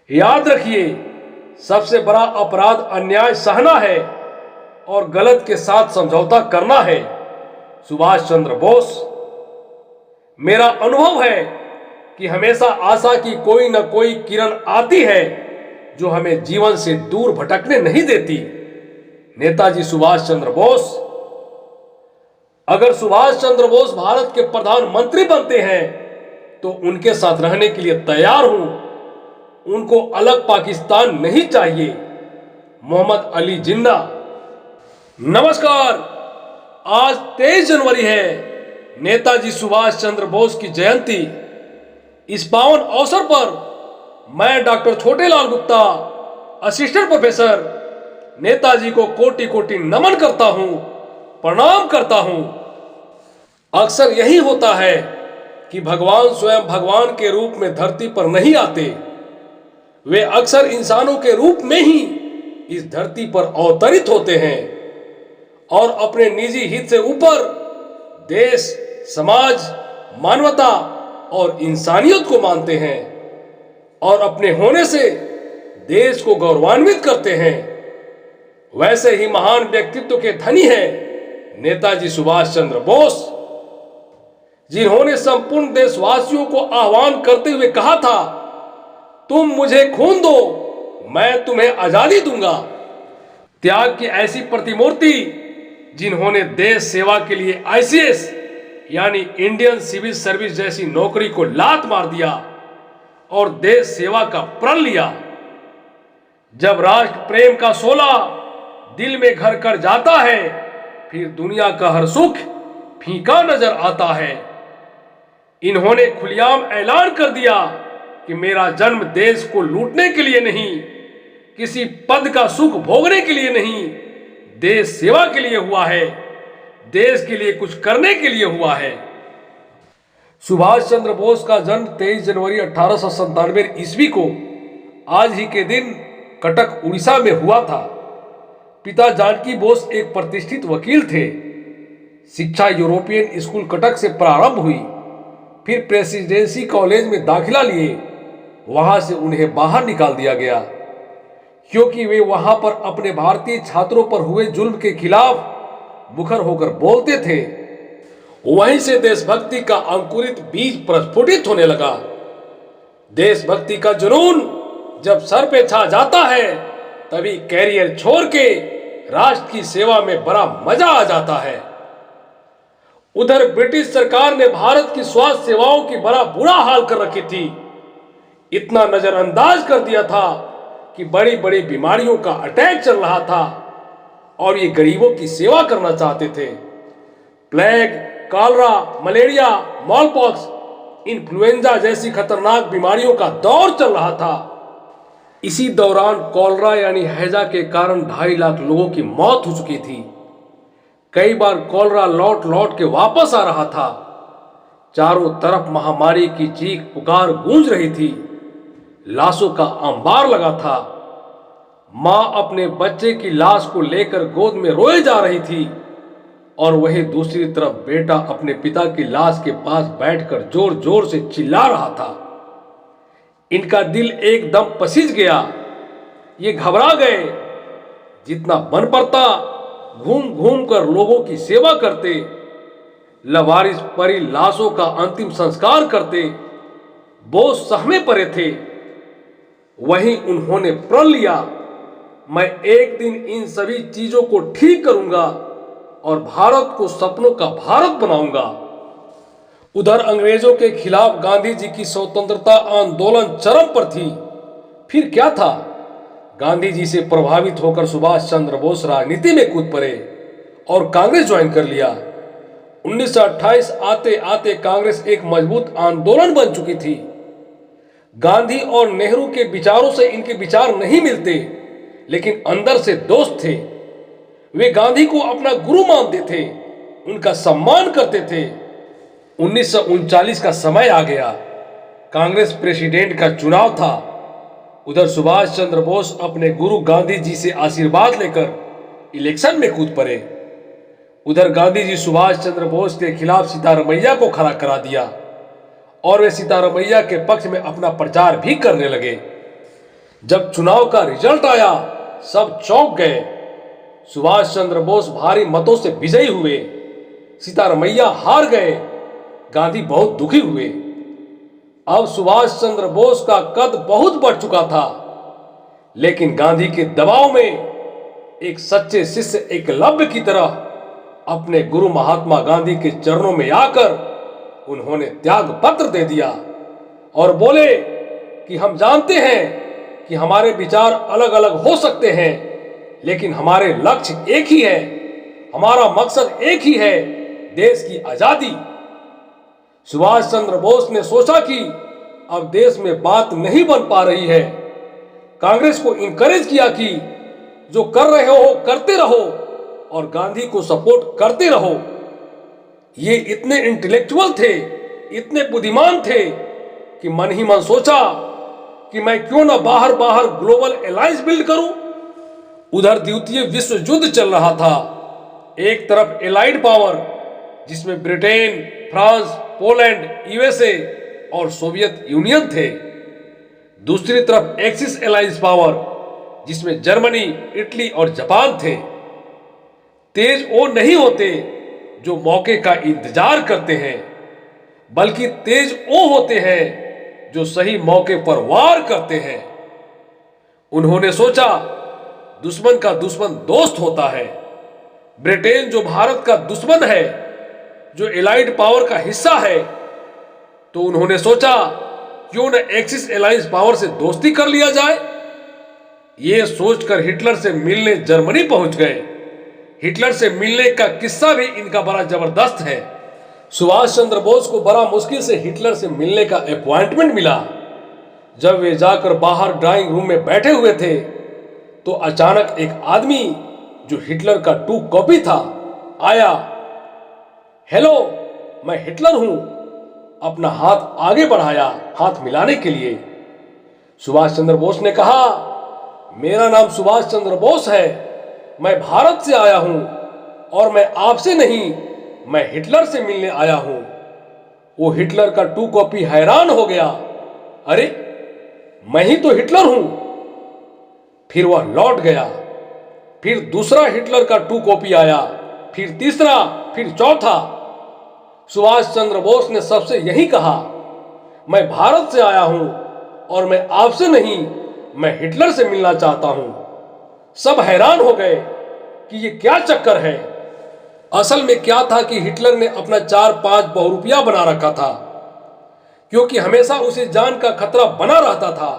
याद रखिए, सबसे बड़ा अपराध अन्याय सहना है और गलत के साथ समझौता करना है। सुभाष चंद्र बोस। मेरा अनुभव है कि हमेशा आशा की कोई न कोई किरण आती है जो हमें जीवन से दूर भटकने नहीं देती। नेताजी सुभाष चंद्र बोस। अगर सुभाष चंद्र बोस भारत के प्रधानमंत्री बनते हैं तो उनके साथ रहने के लिए तैयार हूं। उनको अलग पाकिस्तान नहीं चाहिए। मोहम्मद अली जिन्ना। नमस्कार। आज 23 जनवरी है, नेताजी सुभाष चंद्र बोस की जयंती। इस पावन अवसर पर मैं doctor Chhotelal Gupta, assistant professor, Netaji को कोटि कोटि नमन करता हूं, प्रणाम करता हूं। अक्सर यही होता है कि भगवान स्वयं भगवान के रूप में धरती पर नहीं आते। वे अक्सर इंसानों के रूप में ही इस धरती पर अवतरित होते हैं और अपने निजी हित से ऊपर देश, समाज, मानवता और इंसानियत को मानते हैं और अपने होने से देश को गौरवान्वित करते हैं। वैसे ही महान व्यक्तित्व के धनी हैं नेताजी सुभाष चंद्र बोस, जिन्होंने संपूर्ण देशवासियों को आह्वान करते हुए कहा था, तुम मुझे खून दो, मैं तुम्हें आजादी दूंगा। त्याग की ऐसी प्रतिमूर्ति, जिन्होंने देश सेवा के लिए आईसीएस यानी इंडियन सिविल सर्विस जैसी नौकरी को लात मार दिया और देश सेवा का प्रण लिया। जब राष्ट्र प्रेम का शोला दिल में घर कर जाता है, फिर दुनिया का हर सुख फीका नजर आता है। इन्होंने खुलेआम ऐलान कर दिया कि मेरा जन्म देश को लूटने के लिए नहीं, किसी पद का सुख भोगने के लिए नहीं, देश सेवा के लिए हुआ है, देश के लिए कुछ करने के लिए हुआ है। सुभाष चंद्र बोस का जन्म 23 जनवरी 1897 ईस्वी को आज ही के दिन कटक, उड़ीसा में हुआ था। पिता जानकी बोस एक प्रतिष्ठित वकील थे। शिक्षा यूरोपियन स्कूल कटक से प्रारंभ हुई, फिर प्रेसिडेंसी कॉलेज में दाखिला लिए। वहां से उन्हें बाहर निकाल दिया गया क्योंकि वे वहां पर अपने भारतीय छात्रों पर हुए जुल्म के खिलाफ मुखर होकर बोलते थे। वहीं से देशभक्ति का अंकुरित बीज प्रस्फुटित होने लगा। देशभक्ति का जुनून जब सर पे छा जाता है, तभी कैरियर छोड़ के राष्ट्र की सेवा में बड़ा मजा आ जाता है। उधर ब्रिटिश सरकार ने भारत की स्वास्थ्य सेवाओं की बड़ा बुरा हाल कर रखी थी। इतना नजरअंदाज कर दिया था कि बड़ी बड़ी बीमारियों का अटैक चल रहा था और ये गरीबों की सेवा करना चाहते थे। Plague, cholera, malaria, smallpox, influenza जैसी खतरनाक बीमारियों का दौर चल रहा था। इसी दौरान कॉलरा यानी हैजा के कारण 2.5 लाख लोगों की मौत हो चुकी थी। कई बार कॉलरा लौट लौट के वापस आ रहा था। चारों तरफ महामारी की चीख पुकार गूंज रही थी। लाशों का अंबार लगा था। मां अपने बच्चे की लाश को लेकर गोद में रोए जा रही थी और वही दूसरी तरफ बेटा अपने पिता की लाश के पास बैठकर जोर जोर से चिल्ला रहा था। इनका दिल एकदम पसीज गया। ये घबरा गए। जितना बन पड़ता घूम घूम कर लोगों की सेवा करते, लवारिस परी लाशों का अंतिम संस्कार करते। बोस सहमे पड़े थे। वहीं उन्होंने प्रण लिया, मैं एक दिन इन सभी चीजों को ठीक करूंगा और भारत को सपनों का भारत बनाऊंगा। उधर अंग्रेजों के खिलाफ गांधी जी की स्वतंत्रता आंदोलन चरम पर थी। फिर क्या था, गांधी जी से प्रभावित होकर सुभाष चंद्र बोस राजनीति में कूद पड़े और कांग्रेस ज्वाइन कर लिया। 1928 आते आते कांग्रेस एक मजबूत आंदोलन बन चुकी थी। गांधी और नेहरू के विचारों से इनके विचार नहीं मिलते, लेकिन अंदर से दोस्त थे। वे गांधी को अपना गुरु मानते थे, उनका सम्मान करते थे। 1939 का समय आ गया। कांग्रेस प्रेसिडेंट का चुनाव था। उधर सुभाष चंद्र बोस अपने गुरु गांधी जी से आशीर्वाद लेकर इलेक्शन में कूद पड़े। उधर गांधी जी सुभाष चंद्र बोस के खिलाफ सीतारमैया को खड़ा करा दिया और वे सीतारमैया के पक्ष में अपना प्रचार भी करने लगे। जब चुनाव का रिजल्ट आया सब चौंक गए। सुभाष चंद्र बोस भारी मतों से विजयी हुए। सीतारमैया हार गए। गांधी बहुत दुखी हुए। अब सुभाष चंद्र बोस का कद बहुत बढ़ चुका था, लेकिन गांधी के दबाव में एक सच्चे शिष्य एकलव्य की तरह अपने गुरु महात्मा गांधी के चरणों में आकर उन्होंने त्याग पत्र दे दिया और बोले कि हम जानते हैं कि हमारे विचार अलग अलग हो सकते हैं, लेकिन हमारे लक्ष्य एक ही है, हमारा मकसद एक ही है, देश की आजादी। सुभाष चंद्र बोस ने सोचा कि अब देश में बात नहीं बन पा रही है। कांग्रेस को इनकरेज किया कि जो कर रहे हो करते रहो और गांधी को सपोर्ट करते रहो। ये इतने इंटेलेक्चुअल थे, इतने बुद्धिमान थे कि मन ही मन सोचा कि मैं क्यों ना बाहर बाहर ग्लोबल अलायंस बिल्ड करूं। उधर द्वितीय विश्व युद्ध चल रहा था। एक तरफ एलाइड पावर जिसमें ब्रिटेन, फ्रांस, पोलैंड, यूएसए और सोवियत यूनियन थे। दूसरी तरफ एक्सिस अलायंस पावर जिसमें जर्मनी, इटली और जापान थे। तेज वो नहीं होते जो मौके का इंतजार करते हैं, बल्कि तेज वो होते हैं जो सही मौके पर वार करते हैं। उन्होंने सोचा दुश्मन का दुश्मन दोस्त होता है। ब्रिटेन जो भारत का दुश्मन है, जो एलाइड पावर का हिस्सा है, तो उन्होंने सोचा क्यों न एक्सिस अलायंस पावर से दोस्ती कर लिया जाए। यह सोचकर हिटलर से मिलने जर्मनी पहुंच गए। हिटलर से मिलने का किस्सा भी इनका बड़ा जबरदस्त है। सुभाष चंद्र बोस को बड़ा मुश्किल से हिटलर से मिलने का अपॉइंटमेंट मिला। जब वे जाकर बाहर ड्राइंग रूम में बैठे हुए थे तो अचानक एक आदमी जो हिटलर का 2 कॉपी था आया। हेलो, मैं हिटलर हूं। अपना हाथ आगे बढ़ाया हाथ मिलाने के लिए। सुभाष चंद्र बोस ने कहा, मेरा नाम सुभाष चंद्र बोस है, मैं भारत से आया हूं और मैं आपसे नहीं, मैं हिटलर से मिलने आया हूं। वो हिटलर का 2 कॉपी हैरान हो गया। अरे, मैं ही तो हिटलर हूं। फिर वह लौट गया। फिर दूसरा हिटलर का 2 कॉपी आया, फिर तीसरा, फिर चौथा। सुभाष चंद्र बोस ने सबसे यही कहा, मैं भारत से आया हूं और मैं आपसे नहीं, मैं हिटलर से मिलना चाहता हूं। सब हैरान हो गए कि ये क्या चक्कर है। असल में क्या था कि हिटलर ने अपना 4-5 बहुरूपिया बना रखा था, क्योंकि हमेशा उसे जान का खतरा बना रहता था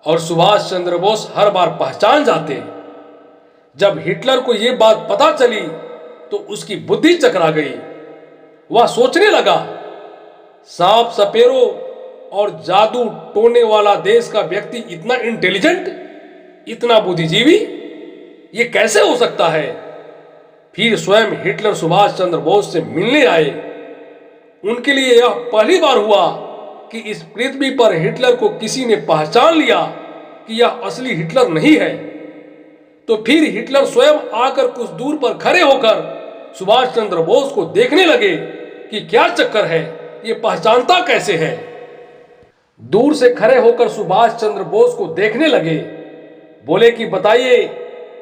और सुभाष चंद्र बोस हर बार पहचान जाते। जब हिटलर को यह बात पता चली तो उसकी बुद्धि चकरा गई। वह सोचने लगा, सांप सपेरों और जादू टोने वाला देश का व्यक्ति इतना इंटेलिजेंट, इतना बुद्धिजीवी, ये कैसे हो सकता है। फिर स्वयं हिटलर सुभाष चंद्र बोस से मिलने आए। उनके लिए यह पहली बार हुआ कि इस पृथ्वी पर हिटलर को किसी ने पहचान लिया कि यह असली हिटलर नहीं है। तो फिर हिटलर स्वयं आकर कुछ दूर पर खड़े होकर सुभाष चंद्र बोस को देखने लगे कि क्या चक्कर है, ये पहचानता कैसे है। दूर से खड़े होकर सुभाष चंद्र बोस को देखने लगे। बोले कि बताइए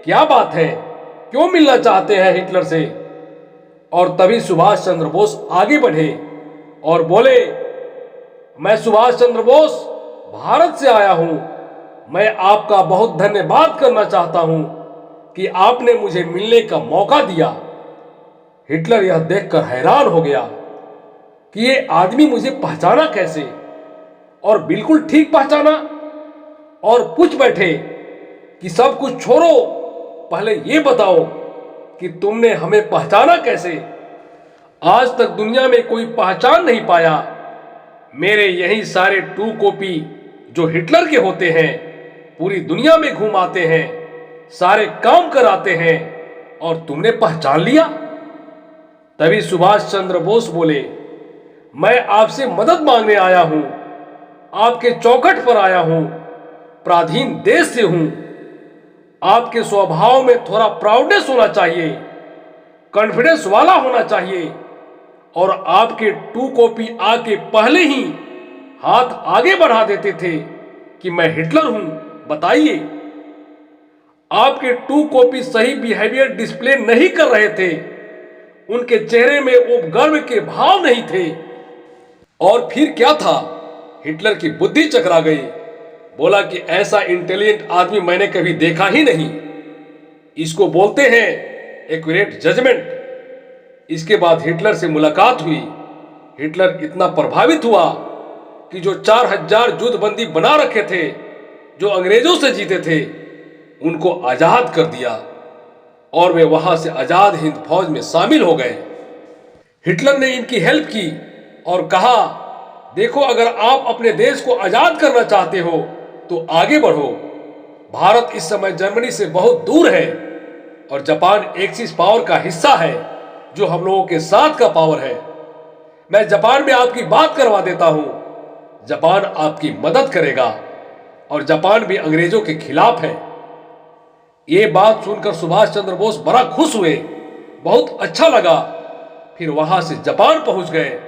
क्या बात है, क्यों मिलना चाहते हैं हिटलर से। और तभी सुभाष चंद्र बोस आगे बढ़े और बोले, मैं सुभाष चंद्र बोस भारत से आया हूं। मैं आपका बहुत धन्यवाद करना चाहता हूं कि आपने मुझे मिलने का मौका दिया। हिटलर यह देखकर हैरान हो गया कि ये आदमी मुझे पहचाना कैसे, और बिल्कुल ठीक पहचाना। और पूछ बैठे कि सब कुछ छोड़ो, पहले ये बताओ कि तुमने हमें पहचाना कैसे। आज तक दुनिया में कोई पहचान नहीं पाया। मेरे यही सारे 2 कॉपी जो हिटलर के होते हैं पूरी दुनिया में घुमाते हैं, सारे काम कराते हैं, और तुमने पहचान लिया। तभी सुभाष चंद्र बोस बोले, मैं आपसे मदद मांगने आया हूं, आपके चौखट पर आया हूं, पराधीन देश से हूं। आपके स्वभाव में थोड़ा प्राउडनेस होना चाहिए, कॉन्फिडेंस वाला होना चाहिए, और आपके 2 कॉपी आके पहले ही हाथ आगे बढ़ा देते थे कि मैं हिटलर हूं, बताइए। आपके 2 कॉपी सही बिहेवियर डिस्प्ले नहीं कर रहे थे, उनके चेहरे में उपगर्व के भाव नहीं थे। और फिर क्या था? हिटलर की बुद्धि चकरा गई। बोला कि ऐसा इंटेलिजेंट आदमी मैंने कभी देखा ही नहीं। इसको बोलते हैं एक्यूरेट जजमेंट। इसके बाद हिटलर से मुलाकात हुई। हिटलर इतना प्रभावित हुआ कि जो 4000 युद्धबंदी बना रखे थे, जो अंग्रेजों से जीते थे, उनको आजाद कर दिया और वे वहां से आजाद हिंद फौज में शामिल हो गए। हिटलर ने इनकी हेल्प की और कहा, देखो, अगर आप अपने देश को आजाद करना चाहते हो तो आगे बढ़ो। भारत इस समय जर्मनी से बहुत दूर है और जापान एक्सिस पावर का हिस्सा है, जो हम लोगों के साथ का पावर है। मैं जापान में आपकी बात करवा देता हूं। जापान आपकी मदद करेगा और जापान भी अंग्रेजों के खिलाफ है। ये बात सुनकर सुभाष चंद्र बोस बड़ा खुश हुए, बहुत अच्छा लगा। फिर वहां से जापान पहुंच गए।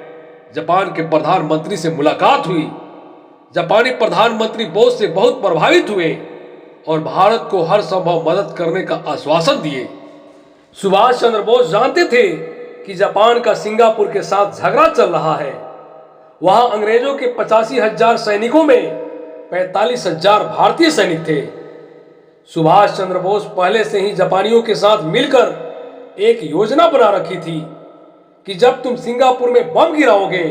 जापान के प्रधानमंत्री से मुलाकात हुई। जापानी प्रधानमंत्री बोस से बहुत प्रभावित हुए और भारत को हर संभव मदद करने का आश्वासन दिए। सुभाष चंद्र बोस जानते थे कि जापान का सिंगापुर के साथ झगड़ा चल रहा है। वहां अंग्रेजों के 85,000 सैनिकों में 45,000 भारतीय सैनिक थे। सुभाष चंद्र बोस पहले से ही जापानियों के साथ मिलकर एक योजना बना रखी थी कि जब तुम सिंगापुर में बम गिराओगे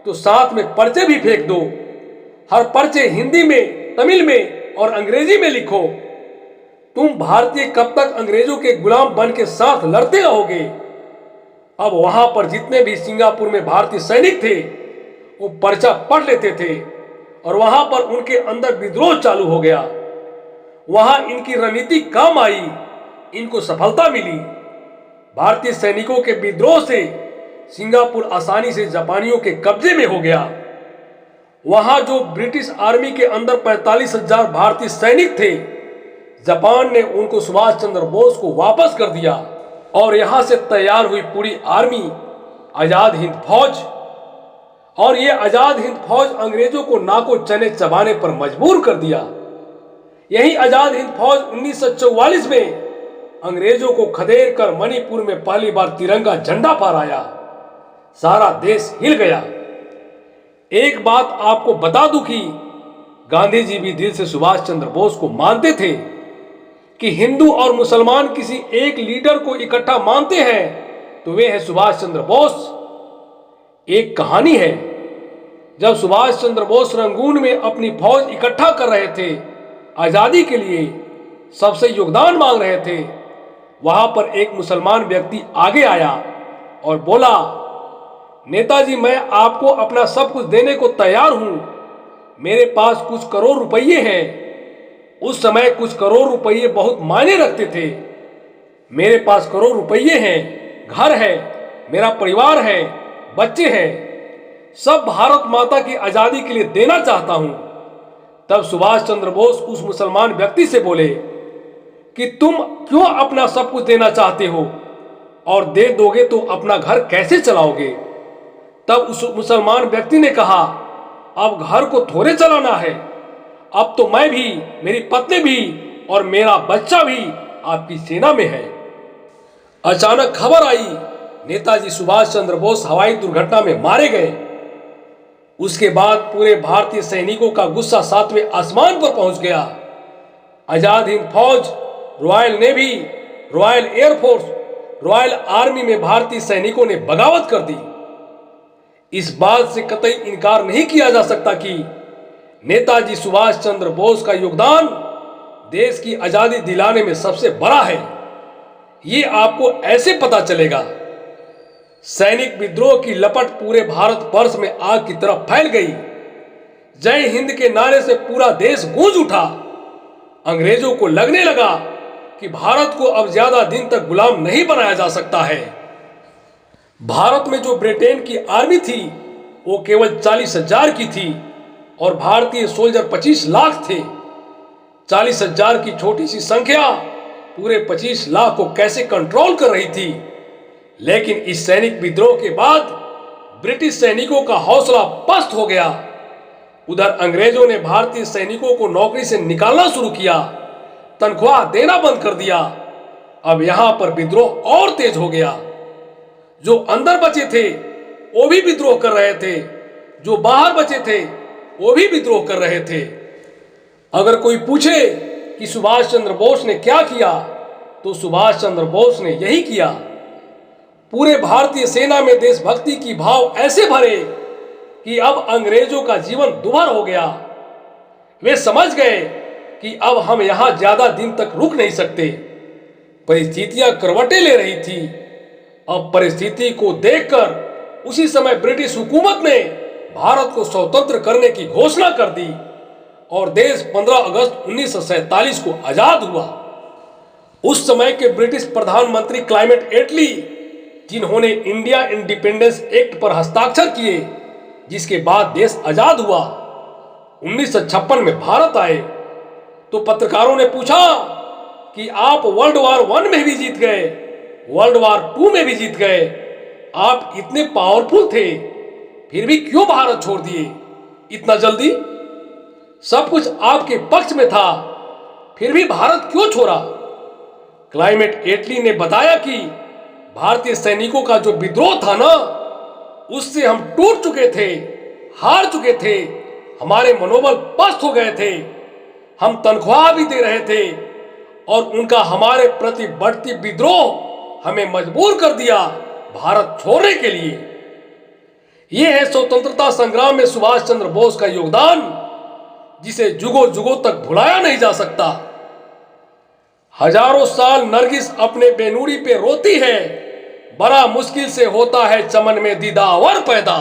तो साथ में पर्चे भी फेंक दो। हर पर्चे हिंदी में, तमिल में और अंग्रेजी में लिखो। तुम भारतीय कब तक अंग्रेजों के गुलाम बन के साथ लड़ते रहोगे। अब वहां पर जितने भी सिंगापुर में भारतीय सैनिक थे, वो पर्चा पढ़ लेते थे और वहां पर उनके अंदर विद्रोह चालू हो गया। वहां इनकी रणनीति काम आई, इनको सफलता मिली। भारतीय सैनिकों के विद्रोह से सिंगापुर आसानी से जापानियों के कब्जे में हो गया। वहां जो ब्रिटिश आर्मी के अंदर 45,000 भारतीय सैनिक थे, जापान ने उनको सुभाष चंद्र बोस को वापस कर दिया और यहां से तैयार हुई पूरी आर्मी, आजाद हिंद फौज। और ये आजाद हिंद फौज अंग्रेजों को नाको चने चबाने पर मजबूर कर दिया। यही आजाद हिंद फौज 1944 में अंग्रेजों को खदेड़ कर मणिपुर में पहली बार तिरंगा झंडा फहराया। सारा देश हिल गया। एक बात आपको बता दूं कि गांधी जी भी दिल से सुभाष चंद्र बोस को मानते थे कि हिंदू और मुसलमान किसी एक लीडर को इकट्ठा मानते हैं तो वे है सुभाष चंद्र बोस। एक कहानी है, जब सुभाष चंद्र बोस रंगून में अपनी फौज इकट्ठा कर रहे थे, आजादी के लिए सबसे योगदान मांग रहे थे, वहां पर एक मुसलमान व्यक्ति आगे आया और बोला, नेताजी, मैं आपको अपना सब कुछ देने को तैयार हूं। मेरे पास कुछ करोड़ रुपये हैं। उस समय कुछ करोड़ रुपये बहुत मायने रखते थे। मेरे पास करोड़ रुपये हैं, घर है, मेरा परिवार है, बच्चे हैं, सब भारत माता की आजादी के लिए देना चाहता हूं। तब सुभाष चंद्र बोस उस मुसलमान व्यक्ति से बोले कि तुम क्यों अपना सब कुछ देना चाहते हो और दे दोगे तो अपना घर कैसे चलाओगे। तब उस मुसलमान व्यक्ति ने कहा, अब घर को थोड़े चलाना है, अब तो मैं भी, मेरी पत्नी भी और मेरा बच्चा भी आपकी सेना में है। अचानक खबर आई, नेताजी सुभाष चंद्र बोस हवाई दुर्घटना में मारे गए। उसके बाद पूरे भारतीय सैनिकों का गुस्सा 7वें आसमान पर पहुंच गया। आजाद हिंद फौज, royal navy, royal air force, royal army में भारतीय सैनिकों ने बगावत कर दी। इस बात से कतई इनकार नहीं किया जा सकता कि नेताजी सुभाष चंद्र बोस का योगदान देश की आजादी दिलाने में सबसे बड़ा है। ये आपको ऐसे पता चलेगा। सैनिक विद्रोह की लपट पूरे भारत वर्ष में आग की तरफ फैल गई। जय हिंद के नारे से पूरा देश गूंज उठा। अंग्रेजों को लगने लगा कि भारत को अब ज्यादा दिन तक गुलाम नहीं बनाया जा सकता है। भारत में जो ब्रिटेन की आर्मी थी वो केवल 40,000 की थी और भारतीय सोल्जर 25 लाख थे। 40,000 की छोटी सी संख्या पूरे 25 लाख को कैसे कंट्रोल कर रही थी। लेकिन इस सैनिक विद्रोह के बाद ब्रिटिश सैनिकों का हौसला पस्त हो गया। उधर अंग्रेजों ने भारतीय सैनिकों को नौकरी से निकालना शुरू किया, तनख्वाह देना बंद कर दिया। अब यहां पर विद्रोह और तेज हो गया। जो अंदर बचे थे वो भी विद्रोह कर रहे थे, जो बाहर बचे थे वो भी विद्रोह कर रहे थे। अगर कोई पूछे कि सुभाष चंद्र बोस ने क्या किया, तो सुभाष चंद्र बोस ने यही किया। पूरे भारतीय सेना में देशभक्ति की भाव ऐसे भरे कि अब अंग्रेजों का जीवन दुभर हो गया। वे समझ गए कि अब हम यहां ज्यादा दिन तक रुक नहीं सकते। परिस्थितियां करवटें ले रही थी। अब परिस्थिति को देखकर उसी समय ब्रिटिश हुकूमत ने भारत को स्वतंत्र करने की घोषणा कर दी और देश 15 अगस्त 1947 को आजाद हुआ। उस समय के ब्रिटिश प्रधानमंत्री क्लाइमेट एटली, जिन्होंने इंडिया इंडिपेंडेंस एक्ट पर हस्ताक्षर किए, जिसके बाद देश आजाद हुआ, 1956 में भारत आए, तो पत्रकारों ने पूछा कि आप वर्ल्ड वार 1 में भी जीत गए, वर्ल्ड वार 2 में भी जीत गए, आप इतने पावरफुल थे, फिर भी क्यों भारत छोड़ दिए इतना जल्दी? सब कुछ आपके पक्ष में था, फिर भी भारत क्यों छोड़ा? क्लाइमेट एटली ने बताया कि भारतीय सैनिकों का जो विद्रोह था ना, उससे हम टूट चुके थे, हार चुके थे, हमारे मनोबल पस्त हो गए थे। हम तनख्वाह भी दे रहे थे और उनका हमारे प्रति बढ़ती विद्रोह हमें मजबूर कर दिया भारत छोड़ने के लिए। यह है स्वतंत्रता संग्राम में सुभाष चंद्र बोस का योगदान, जिसे जुगों जुगों तक भुलाया नहीं जा सकता। हजारों साल नरगिस अपने बेनूरी पे रोती है, बड़ा मुश्किल से होता है चमन में दीदावर पैदा।